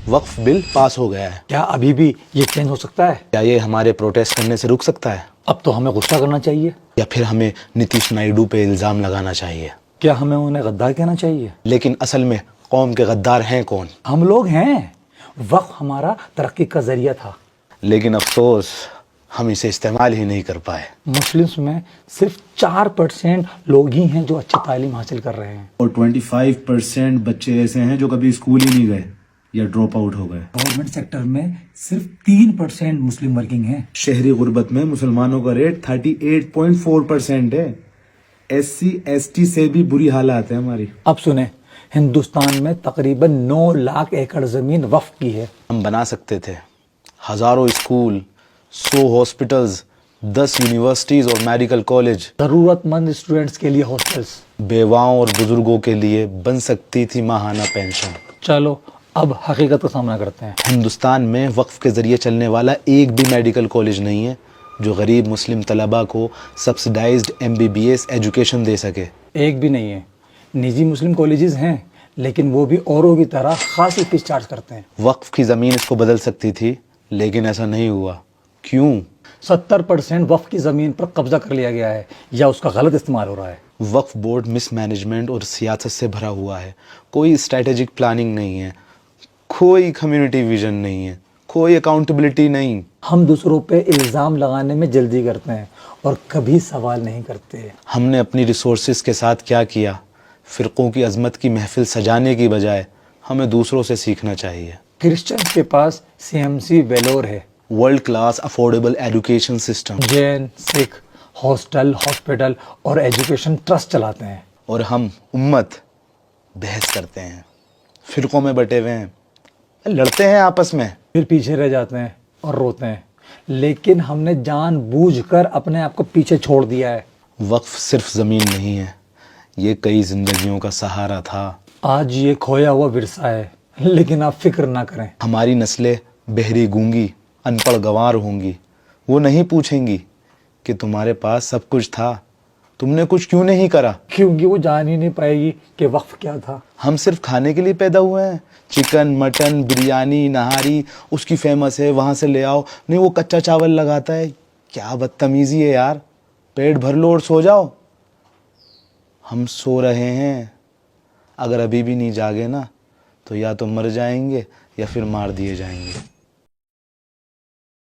वक्फ bill pass हो गया है। क्या अभी भी ये चेंज हो सकता है? क्या ये हमारे प्रोटेस्ट करने से रुक सकता है? अब तो हमें गुस्सा करना चाहिए। या फिर हमें नीतीश नायडू पे इल्ज़ाम लगाना चाहिए? क्या हमें उन्हें गद्दार कहना चाहिए? लेकिन असल में कौम के गद्दार हैं कौन? हम लोग हैं। वक्फ हमारा तरक्की का जरिया था, लेकिन अफसोस हम इसे इस्तेमाल ही नहीं कर पाए। मुस्लिम्स में सिर्फ 4% लोग ही हैं जो अच्छी तालीम हासिल कर रहे हैं, और 25% बच्चे ऐसे हैं जो कभी स्कूल ही नहीं गए या ड्रॉप आउट हो गए। गवर्नमेंट सेक्टर में सिर्फ 3% मुस्लिम वर्किंग हैं। शहरी गुर्बत में मुसलमानों का रेट 38.4% है। SC/ST से भी बुरी हालात है हमारी। अब सुने, हिंदुस्तान में तकरीबन 9 लाख एकड़ जमीन वक्फ की है। हम बना सकते थे हज़ारों स्कूल, 100 हॉस्पिटल्स, 10 यूनिवर्सिटीज़ और मेडिकल कॉलेज। जरूरतमंद स्टूडेंट्स के लिए हॉस्टल्स। बेवाओं और बुजुर्गों के लिए बन सकती थी माहाना पेंशन। चलो अब हकीकत का सामना करते हैं। हिंदुस्तान में वक्फ के ज़रिए चलने वाला एक भी मेडिकल कॉलेज नहीं है जो गरीब मुस्लिम तलबा को सब्सिडाइज्ड MBBS एजुकेशन दे सके। एक भी नहीं है। निजी मुस्लिम कॉलेजेस हैं, लेकिन वो भी औरों की तरह खासी फीस चार्ज करते हैं। वक्फ की ज़मीन इसको बदल सकती थी, लेकिन ऐसा नहीं हुआ। क्यों? 70% वक्फ की ज़मीन पर कब्जा कर लिया गया है या उसका गलत इस्तेमाल हो रहा है। वक्फ बोर्ड मिसमैनेजमेंट और सियासत से भरा हुआ है। कोई स्ट्रैटेजिक प्लानिंग नहीं है, कोई कम्युनिटी विजन नहीं है, कोई अकाउंटेबिलिटी नहीं। हम दूसरों पे इल्ज़ाम लगाने में जल्दी करते हैं और कभी सवाल नहीं करते। हमने अपनी रिसोर्सेज के साथ क्या किया? फ़िरक़ों की अज़मत की महफिल सजाने की बजाय हमें दूसरों से सीखना चाहिए। क्रिश्चियंस के पास CMC वेलोर है, world class affordable education system. Jain Sikh hostel, hospital और एजुकेशन ट्रस्ट चलाते हैं। और हम उम्मत बहस करते हैं, फ़िरक़ों में बटे हुए हैं, लड़ते हैं आपस में, फिर पीछे रह जाते हैं और रोते हैं। लेकिन हमने जानबूझकर अपने आप को पीछे छोड़ दिया है। वक्फ सिर्फ ज़मीन नहीं है, ये कई ज़िंदगियों का सहारा था। आज ये खोया हुआ विरसा है, लेकिन आप फिक्र ना करें। हमारी नस्लें बहरी गूंगी अनपढ़ गंवार होंगी। वो नहीं पूछेंगी कि तुम्हारे पास सब कुछ था, तुमने कुछ क्यों नहीं करा, क्योंकि वो जान ही नहीं पाएगी कि वक्फ क्या था। हम सिर्फ खाने के लिए पैदा हुए हैं। चिकन, मटन, बिरयानी, नहारी उसकी फेमस है, वहाँ से ले आओ। नहीं, वो कच्चा चावल लगाता है। क्या बदतमीज़ी है यार, पेट भर लो और सो जाओ। हम सो रहे हैं, अगर अभी भी नहीं जागे ना तो या तो मर जाएंगे या फिर मार दिए जाएंगे।